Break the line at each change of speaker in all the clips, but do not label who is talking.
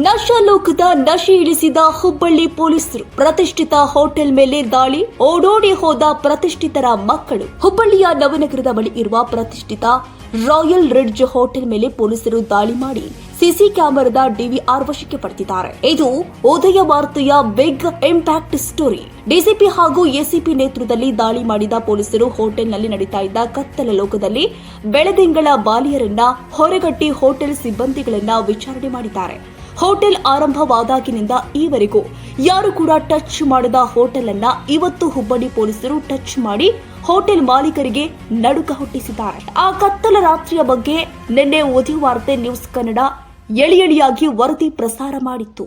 ನಶಾಲೋಕದ ನಶೆ ಇಳಿಸಿದ ಹುಬ್ಬಳ್ಳಿ ಪೊಲೀಸರು ಪ್ರತಿಷ್ಠಿತ ಹೋಟೆಲ್ ಮೇಲೆ ದಾಳಿ, ಓಡೋಡಿ ಹೋದ ಪ್ರತಿಷ್ಠಿತರ ಮಕ್ಕಳು. ಹುಬ್ಬಳ್ಳಿಯ ನವನಗರದ ಬಳಿ ಇರುವ ಪ್ರತಿಷ್ಠಿತ ರಾಯಲ್ ರಿಡ್ಜ್ ಹೋಟೆಲ್ ಮೇಲೆ ಪೊಲೀಸರು ದಾಳಿ ಮಾಡಿ ಸಿಸಿ ಕ್ಯಾಮೆರಾದ ಡಿವಿಆರ್ ವಶಕ್ಕೆ ಪಡೆದಿದ್ದಾರೆ. ಇದು ಉದಯ ವಾರ್ತೆಯ ಬಿಗ್ ಇಂಪ್ಯಾಕ್ಟ್ ಸ್ಟೋರಿ. ಡಿಸಿಪಿ ಹಾಗೂ ಎಸಿಪಿ ನೇತೃತ್ವದಲ್ಲಿ ದಾಳಿ ಮಾಡಿದ ಪೊಲೀಸರು ಹೋಟೆಲ್ನಲ್ಲಿ ನಡೀತಾ ಇದ್ದ ಕತ್ತಲ ಲೋಕದಲ್ಲಿ ಬೆಳದಿಂಗಳ ಬಾಲಿಯರನ್ನ ಹೊರಗಟ್ಟಿ ಹೋಟೆಲ್ ಸಿಬ್ಬಂದಿಗಳನ್ನ ವಿಚಾರಣೆ ಮಾಡಿದ್ದಾರೆ. ಹೋಟೆಲ್ ಆರಂಭವಾದಾಗಿನಿಂದ ಈವರೆಗೂ ಯಾರು ಕೂಡ ಟಚ್ ಮಾಡದ ಹೋಟೆಲ್ ಅನ್ನ ಇವತ್ತು ಹುಬ್ಬಳ್ಳಿ ಪೊಲೀಸರು ಟಚ್ ಮಾಡಿ ಹೋಟೆಲ್ ಮಾಲೀಕರಿಗೆ ನಡುಕ ಹುಟ್ಟಿಸಿದ್ದಾರೆ. ಆ ಕತ್ತಲ ರಾತ್ರಿಯ ಬಗ್ಗೆ ನಿನ್ನೆ ಉದಯ ವಾರ್ತೆ ನ್ಯೂಸ್ ಕನ್ನಡ ಎಳೆಯಾಗಿ ವರದಿ ಪ್ರಸಾರ ಮಾಡಿತ್ತು.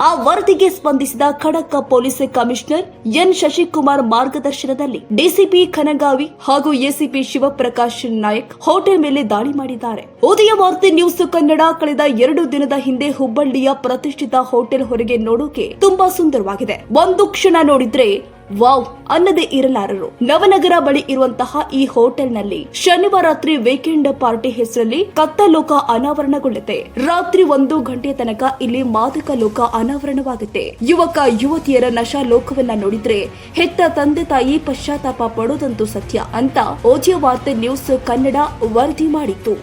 ಆ ವರದಿಗೆ ಸ್ಪಂದಿಸಿದ ಖಡಕ್ ಪೊಲೀಸ್ ಕಮಿಷನರ್ ಎನ್ ಶಶಿಕುಮಾರ್ ಮಾರ್ಗದರ್ಶನದಲ್ಲಿ ಡಿಸಿಪಿ ಖನಗಾವಿ ಹಾಗೂ ಎಸಿಪಿ ಶಿವಪ್ರಕಾಶ್ ನಾಯಕ್ ಹೋಟೆಲ್ ಮೇಲೆ ದಾಳಿ ಮಾಡಿದ್ದಾರೆ. ಉದಯ ವಾರ್ತೆ ನ್ಯೂಸ್ ಕನ್ನಡ ಕಳೆದ 2 ದಿನದ ಹಿಂದೆ ಹುಬ್ಬಳ್ಳಿಯ ಪ್ರತಿಷ್ಠಿತ ಹೋಟೆಲ್ ಹೊರಗೆ ನೋಡೋಕೆ ತುಂಬಾ ಸುಂದರವಾಗಿದೆ. ಒಂದು ಕ್ಷಣ ನೋಡಿದ್ರೆ ವಾವ್ ಅನ್ನದೇ ಇರಲಾರರು. ನವನಗರ ಬಳಿ ಇರುವಂತಹ ಈ ಹೋಟೆಲ್ನಲ್ಲಿ ಶನಿವಾರ ರಾತ್ರಿ ವೀಕೆಂಡ್ ಪಾರ್ಟಿ ಹೆಸರಲ್ಲಿ ಕತ್ತ ಲೋಕ ಅನಾವರಣಗೊಳ್ಳುತ್ತೆ. ರಾತ್ರಿ 1 ಗಂಟೆಯ ತನಕ ಇಲ್ಲಿ ಮಾದಕ ಲೋಕ ಅನಾವರಣವಾಗುತ್ತೆ. ಯುವಕ ಯುವತಿಯರ ನಶಾ ಲೋಕವನ್ನ ನೋಡಿದ್ರೆ ಹೆತ್ತ ತಂದೆ ತಾಯಿ ಪಶ್ಚಾತ್ತಾಪ ಪಡೋದಂತೂ ಸತ್ಯ ಅಂತ ಉದಯ ವಾರ್ತೆ ನ್ಯೂಸ್ ಕನ್ನಡ ವರದಿ ಮಾಡಿತ್ತು.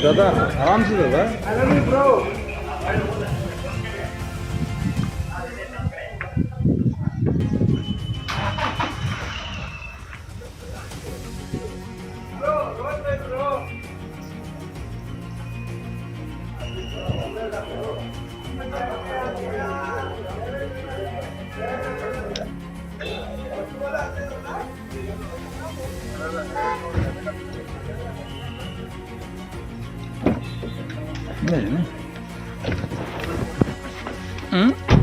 दादा आराम से दादा नहीं